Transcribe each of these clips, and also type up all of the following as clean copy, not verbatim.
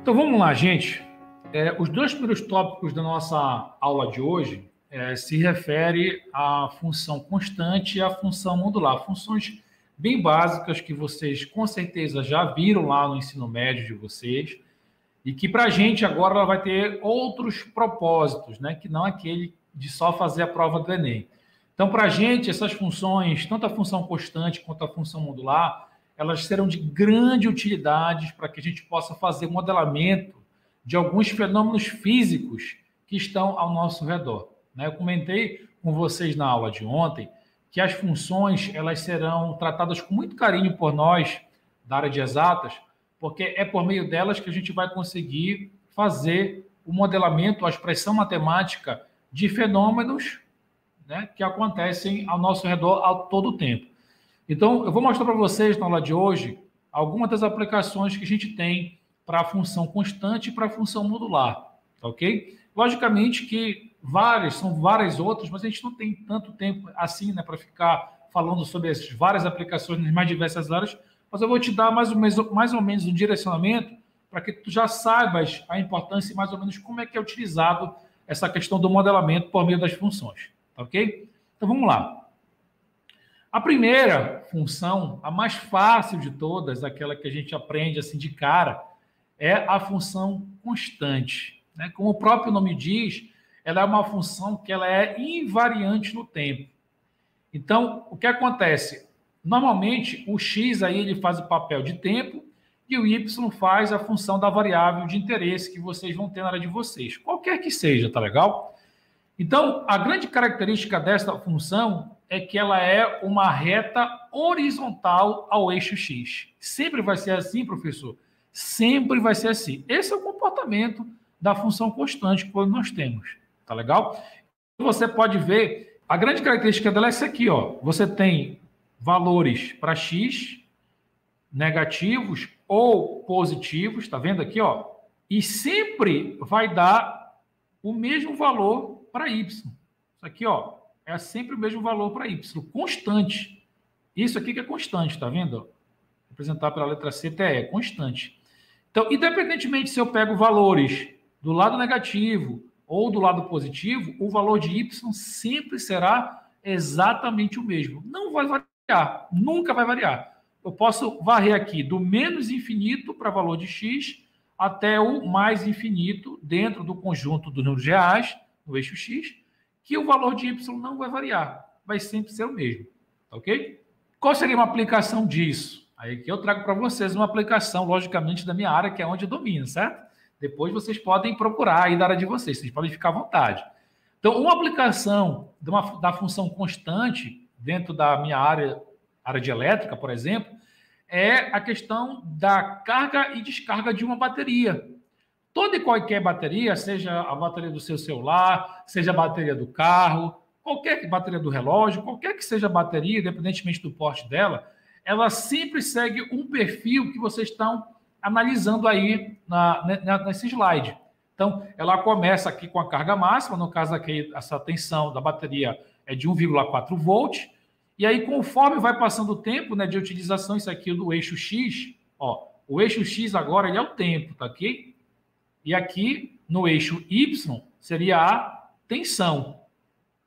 Então vamos lá, gente. Os dois primeiros tópicos da nossa aula de hoje se refere à função constante e à função modular. Funções bem básicas que vocês com certeza já viram lá no ensino médio de vocês e que para a gente agora ela vai ter outros propósitos, né? Que não aquele de só fazer a prova do Enem. Então, para a gente, essas funções, tanto a função constante quanto a função modular, elas serão de grande utilidade para que a gente possa fazer modelamento de alguns fenômenos físicos que estão ao nosso redor. Eu comentei com vocês na aula de ontem que as funções elas serão tratadas com muito carinho por nós da área de exatas, porque é por meio delas que a gente vai conseguir fazer o modelamento, a expressão matemática de fenômenos, né, que acontecem ao nosso redor a todo o tempo. Então, eu vou mostrar para vocês na aula de hoje algumas das aplicações que a gente tem para a função constante e para a função modular, tá ok? Logicamente que são várias outras, mas a gente não tem tanto tempo assim, né, para ficar falando sobre essas várias aplicações nas mais diversas áreas, mas eu vou te dar mais ou menos um direcionamento para que tu já saibas a importância e mais ou menos como é que é utilizado essa questão do modelamento por meio das funções, tá ok? Então, vamos lá. A primeira função, a mais fácil de todas, aquela que a gente aprende assim de cara, é a função constante, né? Como o próprio nome diz, ela é uma função que ela é invariante no tempo. Então, o que acontece? Normalmente, o x aí ele faz o papel de tempo e o y faz a função da variável de interesse que vocês vão ter na área de vocês, qualquer que seja, tá legal? Então, a grande característica desta função é que ela é uma reta horizontal ao eixo x. Sempre vai ser assim, professor? Sempre vai ser assim. Esse é o comportamento da função constante que nós temos. Tá legal? Você pode ver, a grande característica dela é essa aqui, ó. Você tem valores para x negativos ou positivos, tá vendo aqui, ó? E sempre vai dar o mesmo valor para y. Isso aqui, ó, é sempre o mesmo valor para y, constante. Isso aqui que é constante, tá vendo? Vou representar pela letra C, TE, constante. Então, independentemente se eu pego valores do lado negativo ou do lado positivo, o valor de y sempre será exatamente o mesmo. Não vai variar, nunca vai variar. Eu posso varrer aqui do menos infinito para valor de x até o mais infinito dentro do conjunto dos números reais, no eixo x, que o valor de y não vai variar, vai sempre ser o mesmo, ok? Qual seria uma aplicação disso? Aí que eu trago para vocês uma aplicação, logicamente, da minha área, que é onde eu domino, certo? Depois vocês podem procurar aí da área de vocês podem ficar à vontade. Então, uma aplicação da função constante dentro da minha área de elétrica, por exemplo, é a questão da carga e descarga de uma bateria. Toda e qualquer bateria, seja a bateria do seu celular, seja a bateria do carro, qualquer bateria do relógio, qualquer que seja a bateria, independentemente do porte dela, ela sempre segue um perfil que vocês estão analisando aí nesse slide. Então, ela começa aqui com a carga máxima, no caso aqui, essa tensão da bateria é de 1,4 volts, e aí, conforme vai passando o tempo, né, de utilização, isso aqui do eixo X, ó, o eixo X agora ele é o tempo, tá aqui? E aqui, no eixo Y, seria a tensão.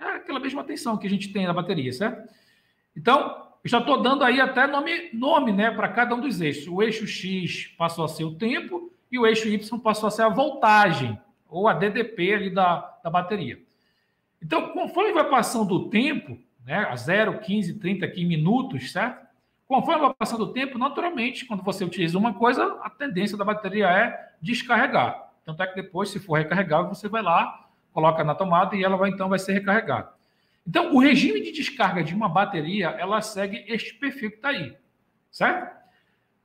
É aquela mesma tensão que a gente tem na bateria, certo? Então, eu já estou dando aí até nome, né, para cada um dos eixos. O eixo X passou a ser o tempo e o eixo Y passou a ser a voltagem, ou a DDP ali da bateria. Então, conforme vai passando o tempo, né, a 0, 15, 30 aqui minutos, certo? Conforme vai passando o tempo, naturalmente, quando você utiliza uma coisa, a tendência da bateria é descarregar. Tanto é que depois, se for recarregável, você vai lá, coloca na tomada e ela vai ser recarregada. Então, o regime de descarga de uma bateria, ela segue este perfil que está aí, certo?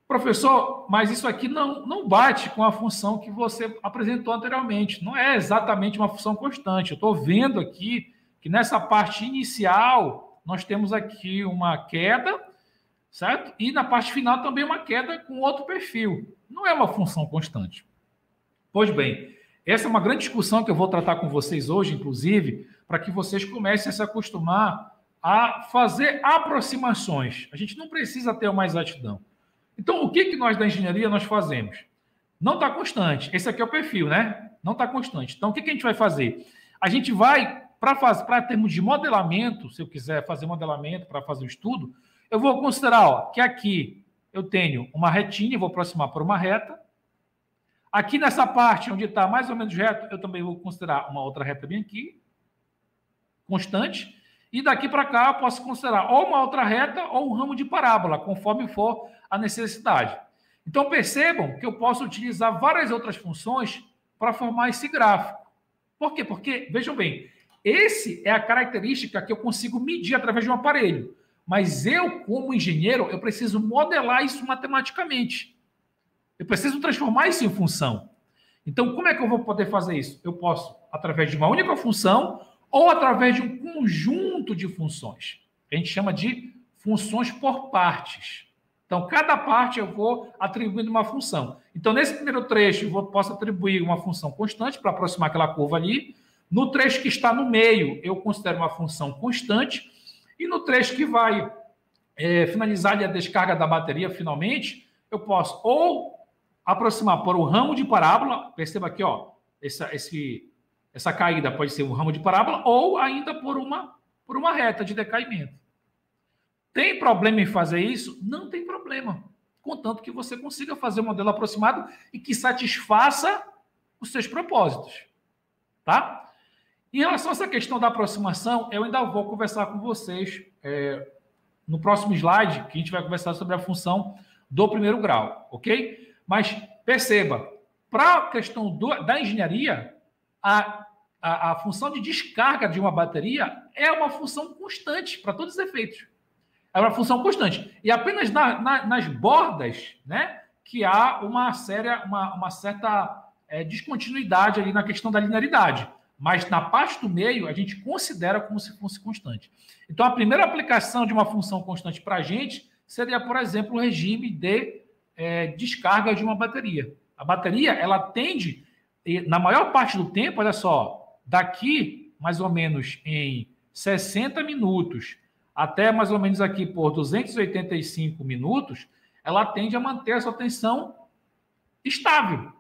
Professor, mas isso aqui não bate com a função que você apresentou anteriormente. Não é exatamente uma função constante. Eu estou vendo aqui que nessa parte inicial, nós temos aqui uma queda, certo? E na parte final também uma queda com outro perfil. Não é uma função constante. Pois bem, essa é uma grande discussão que eu vou tratar com vocês hoje, inclusive, para que vocês comecem a se acostumar a fazer aproximações. A gente não precisa ter uma exatidão. Então, o que nós da engenharia nós fazemos? Não está constante. Esse aqui é o perfil, né? Não está constante. Então, o que a gente vai fazer? A gente vai, para termos de modelamento, se eu quiser fazer modelamento para fazer o estudo, eu vou considerar que aqui eu tenho uma retinha, vou aproximar por uma reta. Aqui nessa parte onde está mais ou menos reto, eu também vou considerar uma outra reta bem aqui, constante. E daqui para cá eu posso considerar ou uma outra reta ou um ramo de parábola, conforme for a necessidade. Então percebam que eu posso utilizar várias outras funções para formar esse gráfico. Por quê? Porque, vejam bem, esse é a característica que eu consigo medir através de um aparelho. Mas eu, como engenheiro, eu preciso modelar isso matematicamente. Eu preciso transformar isso em função. Então, como é que eu vou poder fazer isso? Eu posso, através de uma única função ou através de um conjunto de funções. A gente chama de funções por partes. Então, cada parte eu vou atribuindo uma função. Então, nesse primeiro trecho, eu posso atribuir uma função constante para aproximar aquela curva ali. No trecho que está no meio, eu considero uma função constante. E no trecho que vai finalizar ali a descarga da bateria, finalmente, eu posso ou aproximar por um ramo de parábola, perceba aqui, essa caída pode ser um ramo de parábola, ou ainda por uma reta de decaimento. Tem problema em fazer isso? Não tem problema, contanto que você consiga fazer um modelo aproximado e que satisfaça os seus propósitos. Tá? Em relação a essa questão da aproximação, eu ainda vou conversar com vocês no próximo slide, que a gente vai conversar sobre a função do primeiro grau, ok? Mas perceba, para a questão da engenharia, a função de descarga de uma bateria é uma função constante para todos os efeitos. É uma função constante. E apenas nas bordas, né, que há uma certa descontinuidade ali na questão da linearidade. Mas na parte do meio, a gente considera como se fosse constante. Então, a primeira aplicação de uma função constante para a gente seria, por exemplo, o regime de descarga de uma bateria. A bateria, ela tende, na maior parte do tempo, olha só, daqui, mais ou menos em 60 minutos, até mais ou menos aqui por 285 minutos, ela tende a manter a sua tensão estável,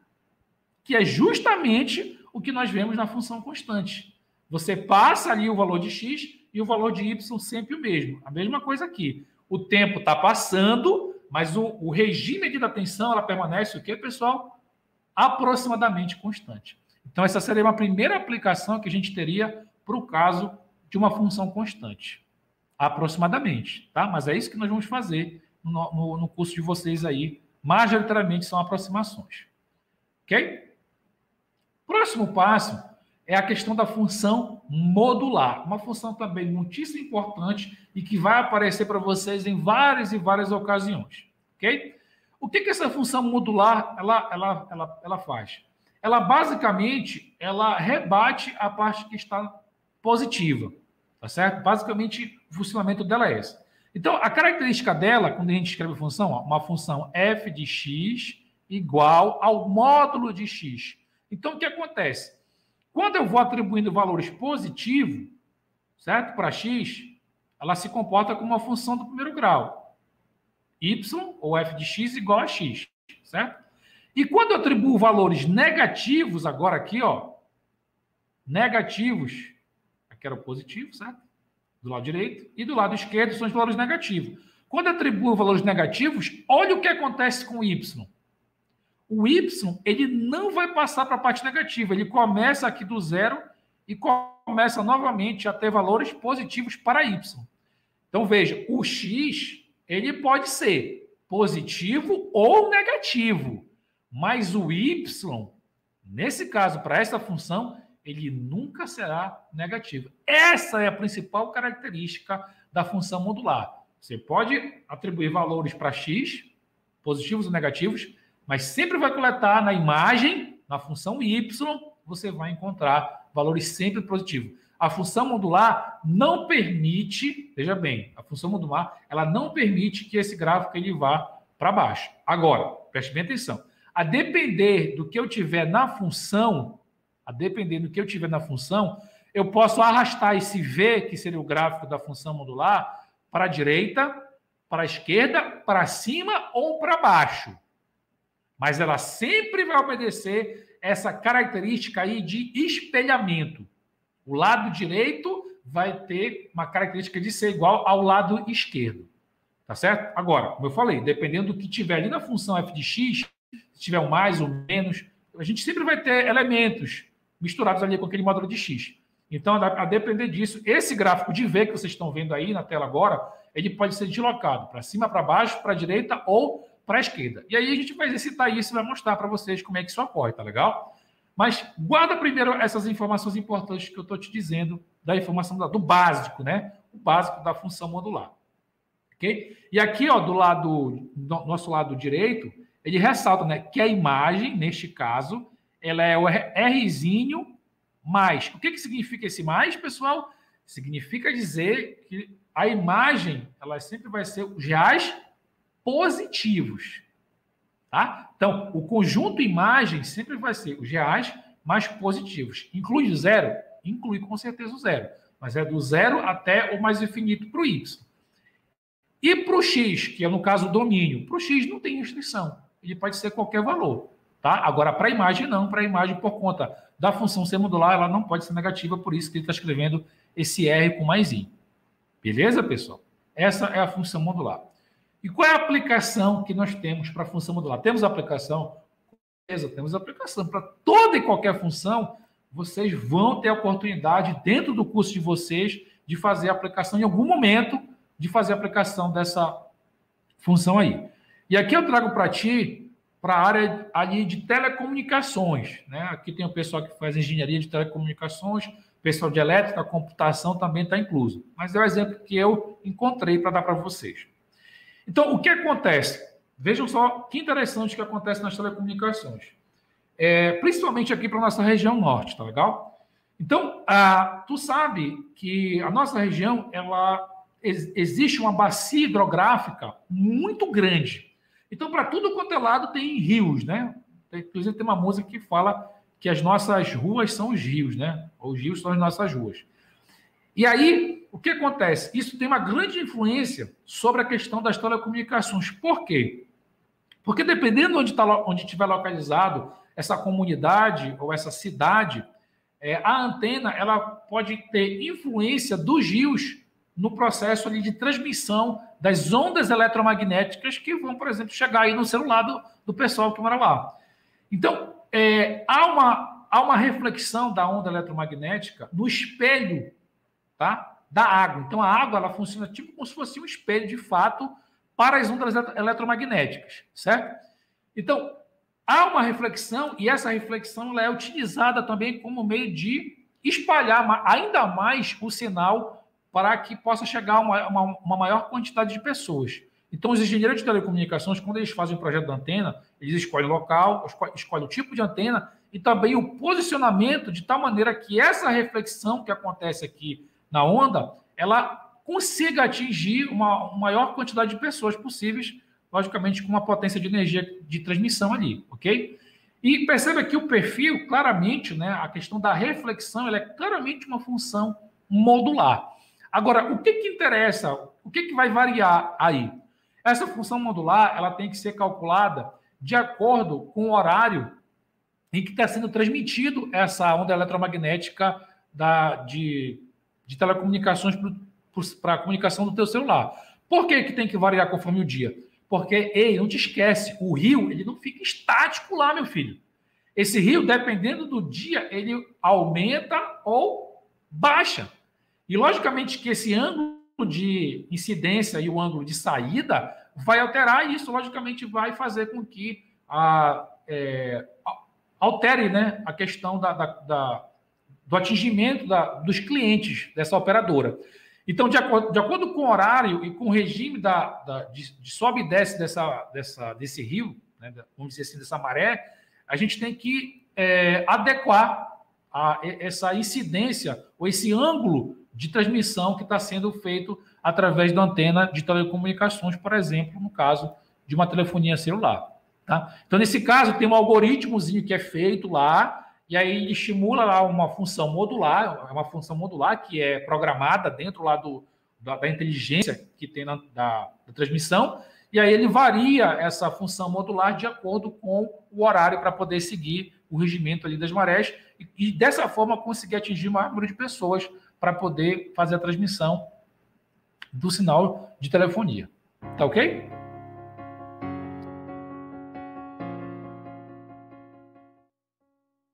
que é justamente o que nós vemos na função constante. Você passa ali o valor de x e o valor de y sempre o mesmo. A mesma coisa aqui. O tempo está passando, mas o regime da tensão ela permanece o quê, pessoal? Aproximadamente constante. Então, essa seria uma primeira aplicação que a gente teria para o caso de uma função constante. Aproximadamente, tá? Mas é isso que nós vamos fazer no curso de vocês aí. Majoritariamente são aproximações. Ok? Próximo passo é a questão da função modular. Uma função também muitíssimo importante e que vai aparecer para vocês em várias e várias ocasiões. Ok? O que essa função modular ela faz? Ela basicamente rebate a parte que está positiva. Tá certo? Basicamente, o funcionamento dela é esse. Então, a característica dela, quando a gente escreve a função, uma função f de x igual ao módulo de x. Então, o que acontece? Quando eu vou atribuindo valores positivos, certo? Para x, ela se comporta como uma função do primeiro grau. Y, ou f de x, igual a x, certo? E quando eu atribuo valores negativos, agora aqui, negativos, aqui era o positivo, certo? Do lado direito. E do lado esquerdo são os valores negativos. Quando eu atribuo valores negativos, olha o que acontece com o y. O y, ele não vai passar para a parte negativa. Ele começa aqui do zero e começa novamente a ter valores positivos para y. Então, veja, o x, ele pode ser positivo ou negativo. Mas o y, nesse caso, para essa função, ele nunca será negativo. Essa é a principal característica da função modular. Você pode atribuir valores para x, positivos ou negativos, mas sempre vai coletar na imagem, na função y, você vai encontrar valores sempre positivos. A função modular não permite, veja bem, a função modular, ela não permite que esse gráfico ele vá para baixo. Agora, preste bem atenção. A depender do que eu tiver na função, eu posso arrastar esse V, que seria o gráfico da função modular, para a direita, para a esquerda, para cima ou para baixo. mas ela sempre vai obedecer essa característica aí de espelhamento. O lado direito vai ter uma característica de ser igual ao lado esquerdo. Tá certo? Agora, como eu falei, dependendo do que tiver ali na função f de x, se tiver um mais ou menos, a gente sempre vai ter elementos misturados ali com aquele módulo de x. Então, a depender disso, esse gráfico de V que vocês estão vendo aí na tela agora, ele pode ser deslocado para cima, para baixo, para a direita ou para a esquerda. E aí a gente vai exercitar isso e vai mostrar para vocês como é que isso ocorre, tá legal? Mas guarda primeiro essas informações importantes que eu estou te dizendo da informação do básico, né? O básico da função modular. Ok? E aqui, ó, do nosso lado direito, ele ressalta, né, que a imagem, neste caso, ela é o Rzinho mais. O que significa esse mais, pessoal? Significa dizer que a imagem, ela sempre vai ser os reais positivos. Tá? Então, o conjunto imagem sempre vai ser os reais mais positivos. Inclui o zero? Inclui com certeza o zero. Mas é do zero até o mais infinito para o y. E para o x, que é no caso o domínio, para o x não tem restrição. Ele pode ser qualquer valor. Tá? Agora, para a imagem, não. Para a imagem, por conta da função ser modular, ela não pode ser negativa, por isso que ele está escrevendo esse R com mais I. Beleza, pessoal? Essa é a função modular. E qual é a aplicação que nós temos para a função modular? Temos aplicação? Beleza, temos aplicação. Para toda e qualquer função, vocês vão ter a oportunidade, dentro do curso de vocês, de fazer a aplicação em algum momento, de fazer a aplicação dessa função aí. E aqui eu trago para ti, para a área ali de telecomunicações, né? Aqui tem o pessoal que faz engenharia de telecomunicações, o pessoal de elétrica, computação também está incluso. Mas é o exemplo que eu encontrei para dar para vocês. Então, o que acontece? Vejam só que interessante que acontece nas telecomunicações. Principalmente aqui para a nossa região norte, tá legal? Então, tu sabe que a nossa região, existe uma bacia hidrográfica muito grande. Então, para tudo quanto é lado tem rios, né? Inclusive tem uma música que fala que as nossas ruas são os rios, né? Ou os rios são as nossas ruas. E aí, o que acontece? Isso tem uma grande influência sobre a questão das telecomunicações. Por quê? Porque dependendo onde estiver localizado essa comunidade ou essa cidade, a antena ela pode ter influência dos rios no processo ali de transmissão das ondas eletromagnéticas que vão, por exemplo, chegar aí no celular do pessoal que mora lá. Então, há uma reflexão da onda eletromagnética no espelho, tá, da água. Então, a água ela funciona tipo como se fosse um espelho, de fato, para as ondas eletromagnéticas, certo? Então, há uma reflexão e essa reflexão ela é utilizada também como meio de espalhar ainda mais o sinal para que possa chegar a uma maior quantidade de pessoas. Então, os engenheiros de telecomunicações, quando eles fazem um projeto de antena, eles escolhem o local, escolhem o tipo de antena e também o posicionamento, de tal maneira que essa reflexão que acontece aqui na onda, ela consiga atingir uma maior quantidade de pessoas possíveis, logicamente com uma potência de energia de transmissão ali, ok? E perceba que o perfil, claramente, né, a questão da reflexão, ela é claramente uma função modular. Agora, o que interessa? O que vai variar aí? Essa função modular ela tem que ser calculada de acordo com o horário em que está sendo transmitido essa onda eletromagnética de telecomunicações para a comunicação do teu celular. Por que tem que variar conforme o dia? Porque, ei, não te esquece, o rio ele não fica estático lá, meu filho. Esse rio, dependendo do dia, ele aumenta ou baixa. E, logicamente, que esse ângulo de incidência e o ângulo de saída vai alterar e isso, logicamente, vai fazer com que altere, né, a questão do atingimento dos clientes dessa operadora. Então, de acordo com o horário e com o regime de sobe e desce desse rio, né, vamos dizer assim, dessa maré, a gente tem que adequar essa incidência ou esse ângulo de transmissão que está sendo feito através da antena de telecomunicações, por exemplo, no caso de uma telefonia celular. Tá? Então, nesse caso, tem um algoritmozinho que é feito lá, e aí ele estimula lá uma função modular que é programada dentro lá da inteligência que tem da transmissão, e aí ele varia essa função modular de acordo com o horário para poder seguir o regimento ali das marés e dessa forma conseguir atingir o maior número de pessoas para poder fazer a transmissão do sinal de telefonia. Tá ok?